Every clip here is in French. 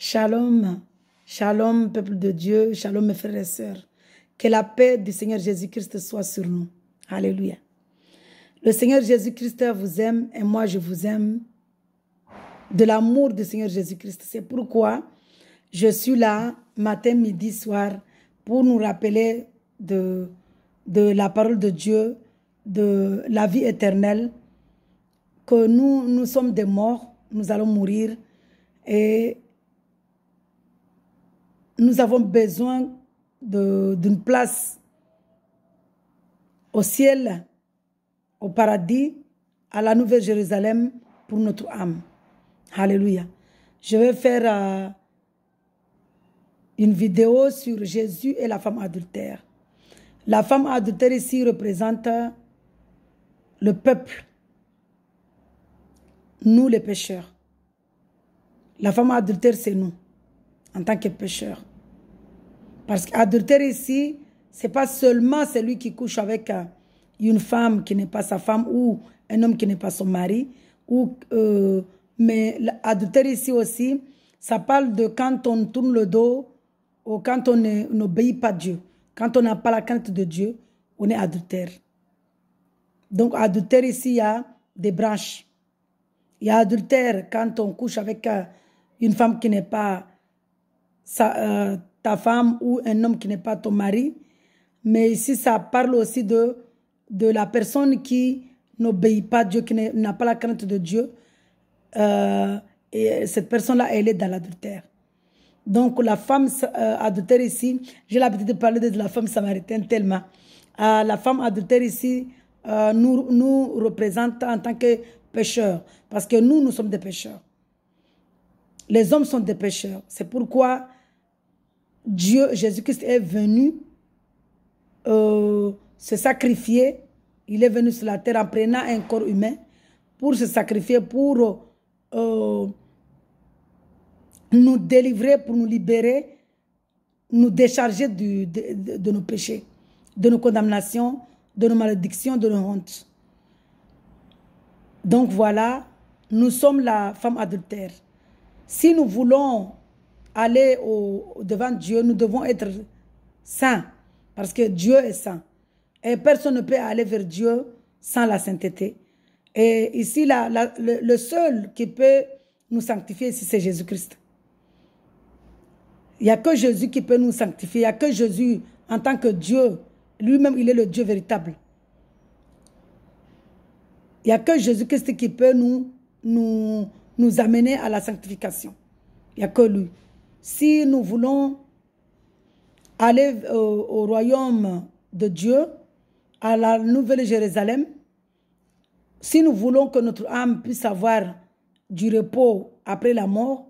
Shalom, shalom peuple de Dieu, shalom mes frères et sœurs. Que la paix du Seigneur Jésus-Christ soit sur nous. Alléluia. Le Seigneur Jésus-Christ vous aime et moi je vous aime de l'amour du Seigneur Jésus-Christ. C'est pourquoi je suis là matin, midi, soir pour nous rappeler de la parole de Dieu, de la vie éternelle, que nous sommes des morts, nous allons mourir et nous avons besoin d'une place au ciel, au paradis, à la Nouvelle Jérusalem pour notre âme. Alléluia. Je vais faire une vidéo sur Jésus et la femme adultère. La femme adultère ici représente le peuple, nous les pécheurs. La femme adultère, c'est nous, en tant que pécheurs. Parce qu'adultère ici, ce n'est pas seulement celui qui couche avec une femme qui n'est pas sa femme ou un homme qui n'est pas son mari. Mais l'adultère ici aussi, ça parle de quand on tourne le dos ou quand on n'obéit pas à Dieu. Quand on n'a pas la crainte de Dieu, on est adultère. Donc adultère ici, il y a des branches. Il y a adultère quand on couche avec une femme qui n'est pas ta femme ou un homme qui n'est pas ton mari. Mais ici, ça parle aussi de la personne qui n'obéit pas à Dieu, qui n'a pas la crainte de Dieu. Et cette personne-là, elle est dans l'adultère. Donc, la femme adultère ici, j'ai l'habitude de parler de la femme samaritaine tellement. La femme adultère ici nous représente en tant que pécheurs. Parce que nous sommes des pécheurs. Les hommes sont des pécheurs. C'est pourquoi Dieu, Jésus-Christ est venu se sacrifier. Il est venu sur la terre en prenant un corps humain pour se sacrifier, pour nous délivrer, pour nous libérer, nous décharger de nos péchés, de nos condamnations, de nos malédictions, de nos hontes. Donc voilà, nous sommes la femme adultère. Si nous voulons aller devant Dieu, nous devons être saints, parce que Dieu est saint. Et personne ne peut aller vers Dieu sans la sainteté. Et ici, le seul qui peut nous sanctifier, c'est Jésus-Christ. Il n'y a que Jésus qui peut nous sanctifier. Il n'y a que Jésus en tant que Dieu. Lui-même, il est le Dieu véritable. Il n'y a que Jésus-Christ qui peut nous amener à la sanctification. Il n'y a que lui. Si nous voulons aller au royaume de Dieu, à la Nouvelle Jérusalem, si nous voulons que notre âme puisse avoir du repos après la mort,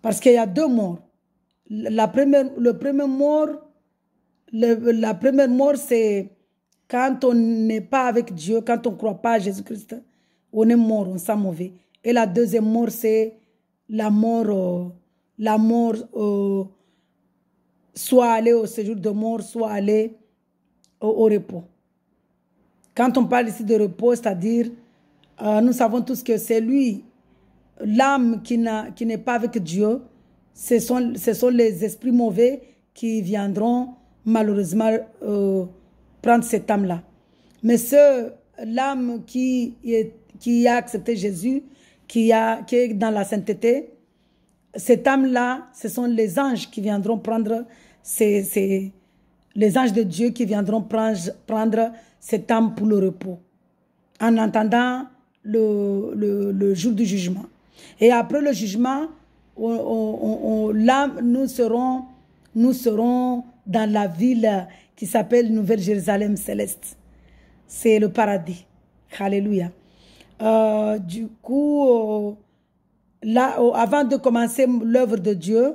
parce qu'il y a deux morts. La première mort, c'est quand on n'est pas avec Dieu, quand on ne croit pas à Jésus-Christ, on est mort, on sent mauvais. Et la deuxième mort, c'est la mort, soit aller au séjour de mort, soit aller au repos. Quand on parle ici de repos, c'est-à-dire, nous savons tous que c'est lui, l'âme qui n'est pas avec Dieu, ce sont les esprits mauvais qui viendront malheureusement prendre cette âme-là. Mais l'âme qui a accepté Jésus, qui est dans la sainteté, cette âme-là, ce sont les anges qui viendront prendre, les anges de Dieu qui viendront prendre cette âme pour le repos, en attendant le jour du jugement. Et après le jugement, nous serons dans la ville qui s'appelle Nouvelle Jérusalem céleste. C'est le paradis. Alléluia. Du coup, avant de commencer l'œuvre de Dieu,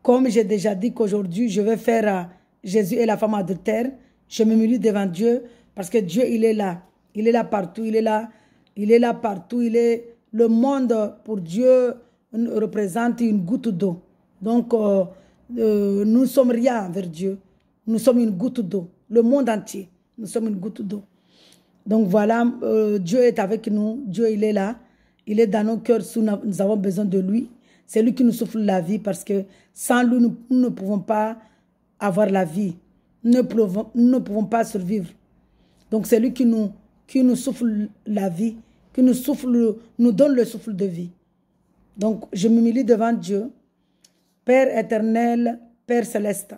comme j'ai déjà dit qu'aujourd'hui, je vais faire Jésus et la femme adultère, je me humilie devant Dieu parce que Dieu, il est là. Il est là partout. Il est là partout. Le monde, pour Dieu, représente une goutte d'eau. Donc, nous ne sommes rien vers Dieu. Nous sommes une goutte d'eau. Le monde entier, nous sommes une goutte d'eau. Donc voilà, Dieu est avec nous. Dieu, il est là. Il est dans nos cœurs. Nous avons besoin de lui. C'est lui qui nous souffle la vie parce que sans lui, nous ne pouvons pas avoir la vie. Nous ne pouvons pas survivre. Donc c'est lui qui nous souffle la vie, qui nous donne le souffle de vie. Donc je m'humilie devant Dieu, Père éternel, Père céleste,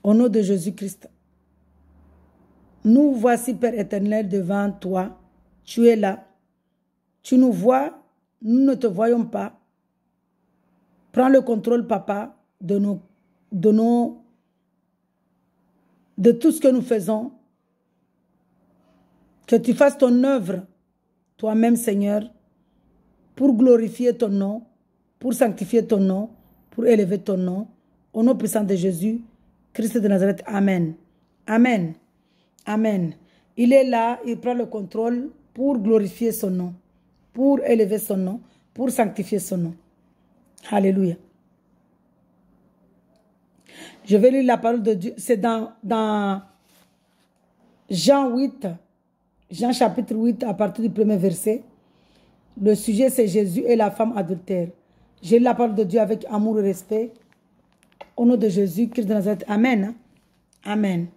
au nom de Jésus-Christ. Nous voici, Père éternel, devant toi. Tu es là. Tu nous vois, nous ne te voyons pas. Prends le contrôle, Papa, de tout ce que nous faisons. Que tu fasses ton œuvre, toi-même, Seigneur, pour glorifier ton nom, pour sanctifier ton nom, pour élever ton nom. Au nom puissant de Jésus, Christ de Nazareth. Amen. Amen. Amen. Il est là, il prend le contrôle pour glorifier son nom, pour élever son nom, pour sanctifier son nom. Alléluia. Je vais lire la parole de Dieu. C'est dans Jean 8, Jean chapitre 8, à partir du premier verset. Le sujet, c'est Jésus et la femme adultère. J'ai lu la parole de Dieu avec amour et respect. Au nom de Jésus, Christ de Nazareth. Amen. Amen.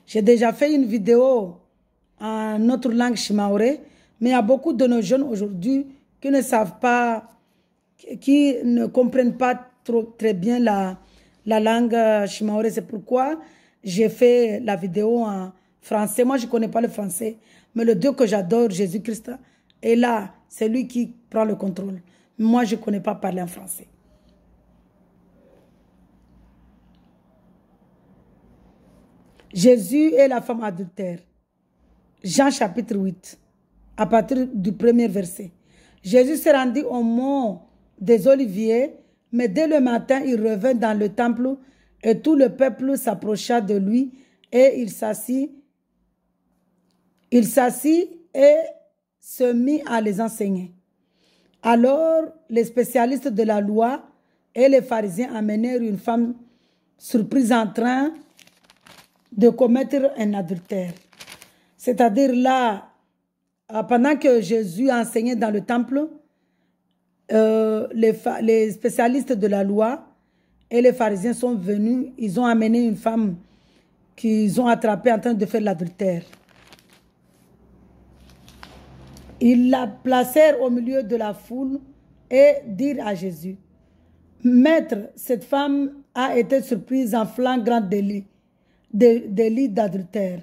J'ai déjà fait une vidéo en notre langue shimaoré, mais il y a beaucoup de nos jeunes aujourd'hui qui ne savent pas, qui ne comprennent pas très bien la langue shimaoré. C'est pourquoi j'ai fait la vidéo en français. Moi, je ne connais pas le français, mais le Dieu que j'adore, Jésus-Christ, est là. C'est lui qui prend le contrôle. Moi, je ne connais pas parler en français. Jésus et la femme adultère. Jean chapitre 8, à partir du premier verset. Jésus se rendit au mont des Oliviers, mais dès le matin, il revint dans le temple et tout le peuple s'approcha de lui et il s'assit. Il s'assit et se mit à les enseigner. Alors, les spécialistes de la loi et les pharisiens amenèrent une femme surprise en train de commettre un adultère. C'est-à-dire là, pendant que Jésus enseignait dans le temple, les spécialistes de la loi et les pharisiens sont venus, ils ont amené une femme qu'ils ont attrapée en train de faire l'adultère. Ils la placèrent au milieu de la foule et dirent à Jésus, « Maître, cette femme a été surprise en flagrant délit d'adultère.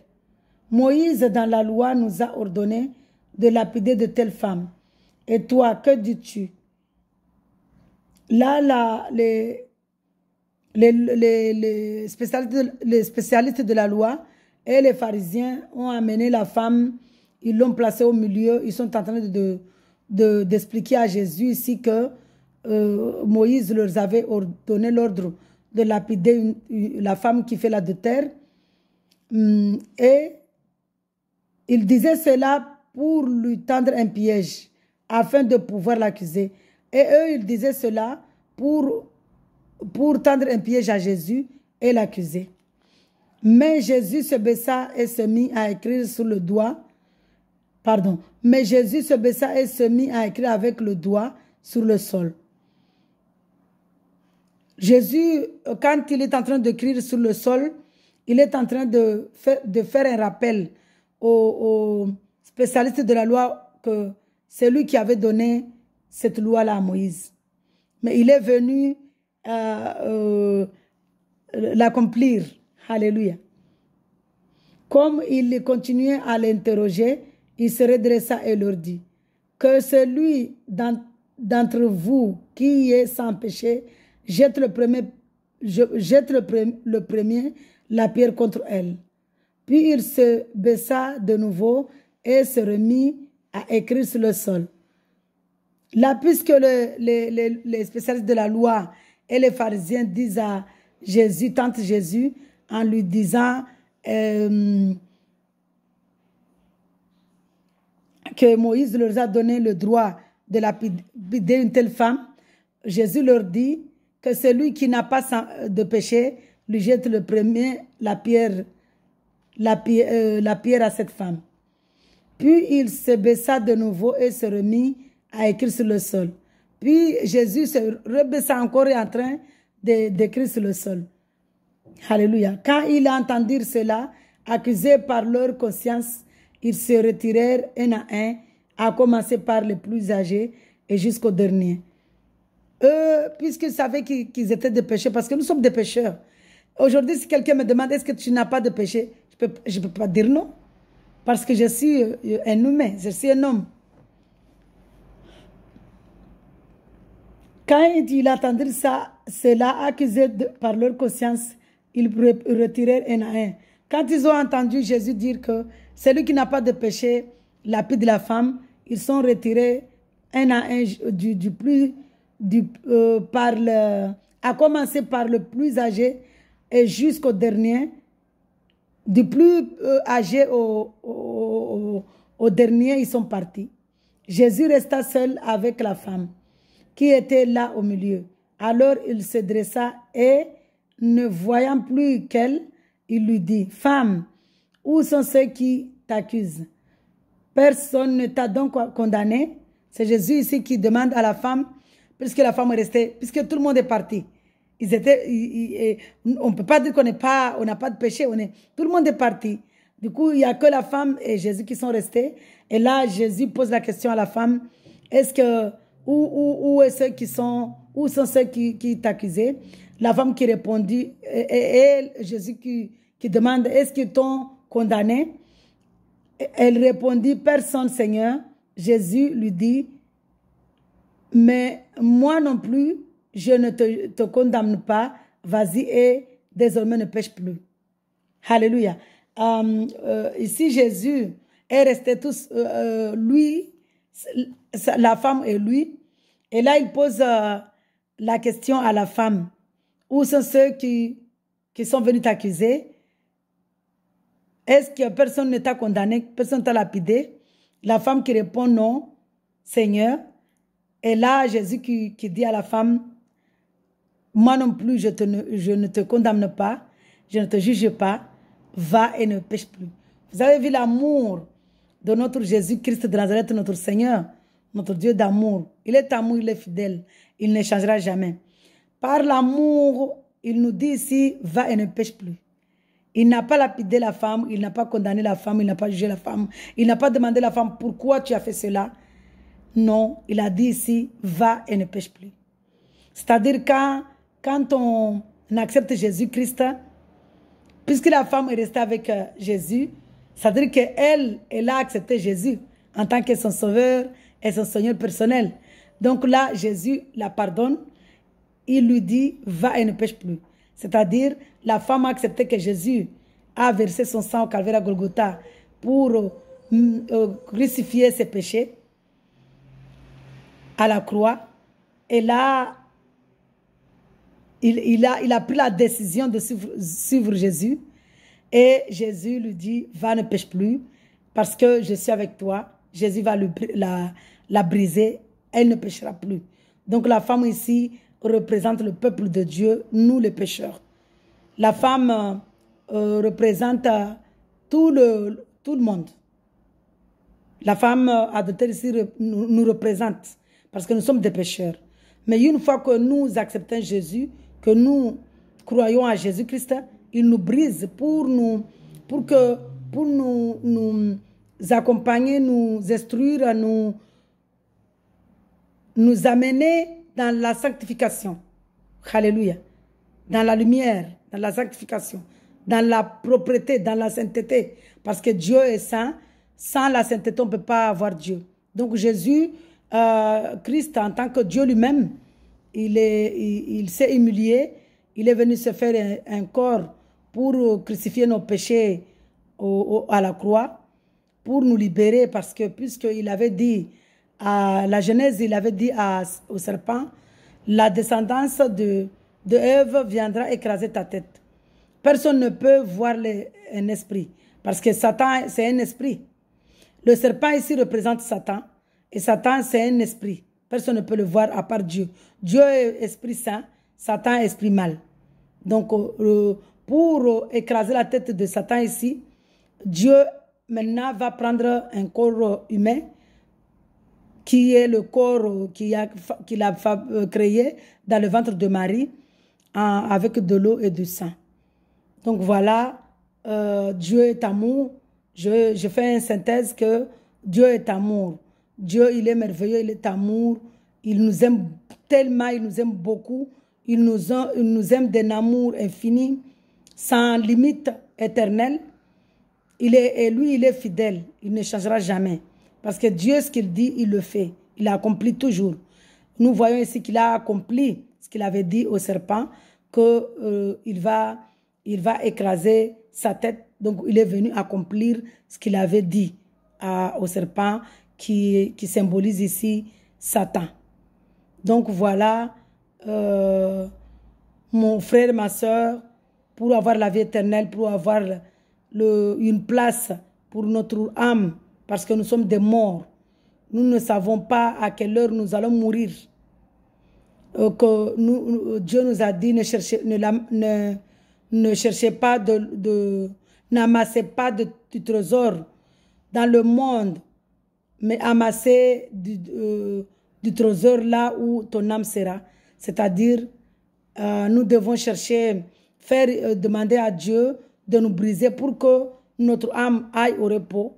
Moïse, dans la loi, nous a ordonné de lapider de telles femmes. Et toi, que dis-tu? » Là, les spécialistes de la loi et les pharisiens ont amené la femme, ils l'ont placée au milieu, ils sont en train d'expliquer à Jésus ici que Moïse leur avait donné l'ordre de lapider la femme qui fait l'adultère. Et il disait cela pour lui tendre un piège afin de pouvoir l'accuser. Et eux, ils disaient cela pour tendre un piège à Jésus et l'accuser. Mais Jésus se baissa et se mit à écrire sur le doigt. Pardon. Mais Jésus se baissa et se mit à écrire avec le doigt sur le sol. Jésus, quand il est en train d'écrire sur le sol, il est en train de faire un rappel aux spécialistes de la loi que c'est lui qui avait donné cette loi-là à Moïse. Mais il est venu l'accomplir. Alléluia. Comme il continuait à l'interroger, il se redressa et leur dit, « Que celui d'entre vous qui est sans péché jette le premier la pierre contre elle. » Puis il se baissa de nouveau et se remit à écrire sur le sol. Là, puisque les spécialistes de la loi et les pharisiens disent à Jésus, tentent Jésus, en lui disant que Moïse leur a donné le droit de lapider une telle femme, Jésus leur dit que celui qui n'a pas de péché lui jette le premier la pierre à cette femme. Puis il se baissa de nouveau et se remit à écrire sur le sol. Puis Jésus se rebaissa encore et est en train d'écrire sur le sol. Alléluia. Quand il a entendu cela, accusés par leur conscience, ils se retirèrent un à un, à commencer par les plus âgés et jusqu'au dernier. Eux, puisqu'ils savaient qu'ils étaient des pécheurs, parce que nous sommes des pécheurs. Aujourd'hui, si quelqu'un me demande est-ce que tu n'as pas de péché, je ne peux pas dire non. Parce que je suis un humain, je suis un homme. Quand il entendit ça, cela, accusé par leur conscience, ils retirèrent un à un. Quand ils ont entendu Jésus dire que celui qui n'a pas de péché lapide la femme, ils sont retirés un à un à commencer par le plus âgé et jusqu'au dernier, du plus âgé au dernier, ils sont partis. Jésus resta seul avec la femme qui était là au milieu. Alors il se dressa et, ne voyant plus qu'elle, il lui dit, « Femme, où sont ceux qui t'accusent? Personne ne t'a donc condamné? » C'est Jésus ici qui demande à la femme, puisque la femme est restée, puisque tout le monde est parti. On ne peut pas dire qu'on n'a pas de péché, tout le monde est parti. Du coup, il n'y a que la femme et Jésus qui sont restés. Et là, Jésus pose la question à la femme, est-ce que, où sont ceux qui t'accusaient? La femme qui répondit, et Jésus qui demande, est-ce qu'ils t'ont condamné? Elle répondit, personne, Seigneur. Jésus lui dit, mais moi non plus, je ne te condamne pas. Vas-y et désormais ne pêche plus. Alléluia. Ici, Jésus est resté tous, lui, la femme et lui. Et là, il pose la question à la femme. Où sont ceux qui sont venus t'accuser? Est-ce que personne ne t'a condamné? Personne ne t'a lapidé? La femme qui répond non, Seigneur. Et là, Jésus qui dit à la femme, moi non plus, je ne te condamne pas, je ne te juge pas, va et ne pêche plus. Vous avez vu l'amour de notre Jésus-Christ de Nazareth, notre Seigneur, notre Dieu d'amour. Il est amour, il est fidèle, il ne changera jamais. Par l'amour, il nous dit ici, va et ne pêche plus. Il n'a pas lapidé la femme, il n'a pas condamné la femme, il n'a pas jugé la femme, il n'a pas demandé à la femme pourquoi tu as fait cela. Non, il a dit ici, va et ne pêche plus. C'est-à-dire quand on accepte Jésus-Christ, puisque la femme est restée avec Jésus, c'est-à-dire qu'elle a accepté Jésus en tant que son sauveur et son Seigneur personnel. Donc là, Jésus la pardonne. Il lui dit, va et ne pêche plus. C'est-à-dire, la femme a accepté que Jésus a versé son sang au calvaire à Golgotha pour crucifier ses péchés à la croix. Et là, il a pris la décision de suivre Jésus. Et Jésus lui dit, va, ne pêche plus, parce que je suis avec toi. Jésus va la briser, elle ne pêchera plus. Donc la femme ici représente le peuple de Dieu, nous les pécheurs. La femme représente tout le monde. La femme adultère ici nous représente parce que nous sommes des pécheurs. Mais une fois que nous acceptons Jésus, que nous croyons à Jésus-Christ, il nous brise pour nous accompagner, nous instruire, nous amener dans la sanctification. Alléluia. Dans la lumière, dans la sanctification, dans la propreté, dans la sainteté. Parce que Dieu est saint. Sans la sainteté, on ne peut pas avoir Dieu. Donc Jésus, Christ, en tant que Dieu lui-même, il s'est humilié. Il est venu se faire un corps pour crucifier nos péchés à la croix, pour nous libérer. Parce que puisqu'il avait dit, à la Genèse, il avait dit au serpent, la descendance de Ève viendra écraser ta tête. Personne ne peut voir un esprit, parce que Satan, c'est un esprit. Le serpent ici représente Satan, et Satan, c'est un esprit. Personne ne peut le voir à part Dieu. Dieu est esprit saint, Satan est esprit mal. Donc, pour écraser la tête de Satan ici, Dieu maintenant va prendre un corps humain qui est le corps qu'il a créé dans le ventre de Marie avec de l'eau et du sang. Donc voilà, Dieu est amour. Je fais une synthèse que Dieu est amour. Dieu, il est merveilleux, il est amour. Il nous aime tellement, il nous aime beaucoup. Il nous aime d'un amour infini, sans limite éternelle. Et lui, il est fidèle. Il ne changera jamais. Parce que Dieu, ce qu'il dit, il le fait. Il accomplit toujours. Nous voyons ici qu'il a accompli ce qu'il avait dit au serpent, qu'il va écraser sa tête. Donc, il est venu accomplir ce qu'il avait dit au serpent qui symbolise ici Satan. Donc, voilà, mon frère, ma soeur, pour avoir la vie éternelle, pour avoir une place pour notre âme, parce que nous sommes des morts. Nous ne savons pas à quelle heure nous allons mourir. Dieu nous a dit, ne cherchez pas n'amassez pas du trésor dans le monde, mais amassez du trésor là où ton âme sera. C'est-à-dire, nous devons chercher, demander à Dieu de nous briser pour que notre âme aille au repos,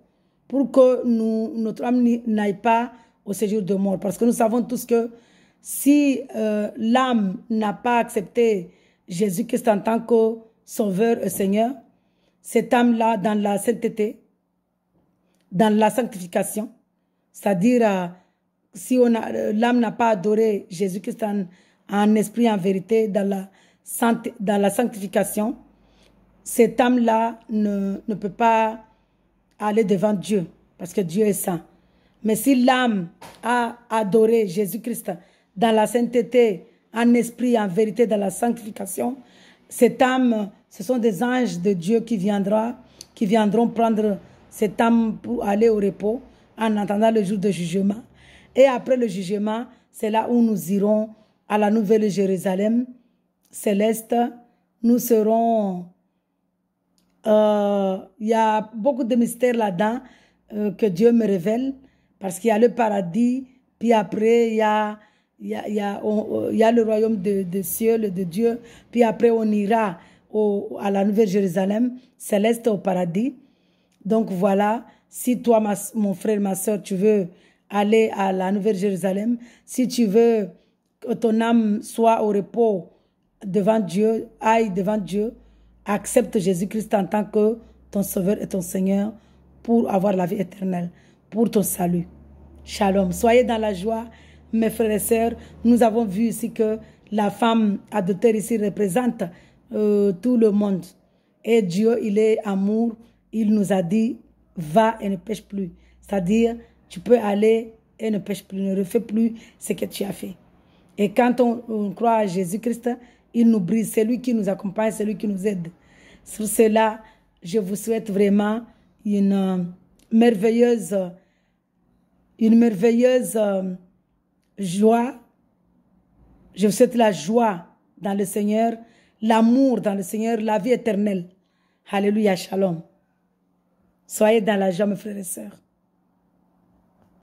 pour que notre âme n'aille pas au séjour de mort. Parce que nous savons tous que si l'âme n'a pas accepté Jésus-Christ en tant que Sauveur et Seigneur, cette âme-là, dans la sainteté, dans la sanctification, c'est-à-dire si l'âme n'a pas adoré Jésus-Christ en esprit, en vérité, dans la sanctification, cette âme-là ne peut pas aller devant Dieu, parce que Dieu est saint. Mais si l'âme a adoré Jésus-Christ dans la sainteté, en esprit, en vérité, dans la sanctification, cette âme, ce sont des anges de Dieu qui viendront prendre cette âme pour aller au repos en attendant le jour de jugement. Et après le jugement, c'est là où nous irons à la nouvelle Jérusalem céleste. Nous serons... Il y a beaucoup de mystères là-dedans que Dieu me révèle, parce qu'il y a le paradis, puis après il y a le royaume des cieux, de Dieu, puis après on ira à la nouvelle Jérusalem céleste, au paradis. Donc voilà, si toi, mon frère, ma soeur, tu veux aller à la nouvelle Jérusalem, si tu veux que ton âme soit au repos devant Dieu, aille devant Dieu, accepte Jésus-Christ en tant que ton Sauveur et ton Seigneur pour avoir la vie éternelle, pour ton salut. Shalom. Soyez dans la joie, mes frères et sœurs. Nous avons vu ici que la femme adultère ici représente tout le monde. Et Dieu, il est amour. Il nous a dit, va et ne pêche plus. C'est-à-dire, tu peux aller et ne pêche plus, ne refais plus ce que tu as fait. Et quand on croit à Jésus-Christ, il nous brise, c'est lui qui nous accompagne, c'est lui qui nous aide. Sur cela, je vous souhaite vraiment une merveilleuse joie. Je vous souhaite la joie dans le Seigneur, l'amour dans le Seigneur, la vie éternelle. Alléluia, shalom. Soyez dans la joie, mes frères et sœurs.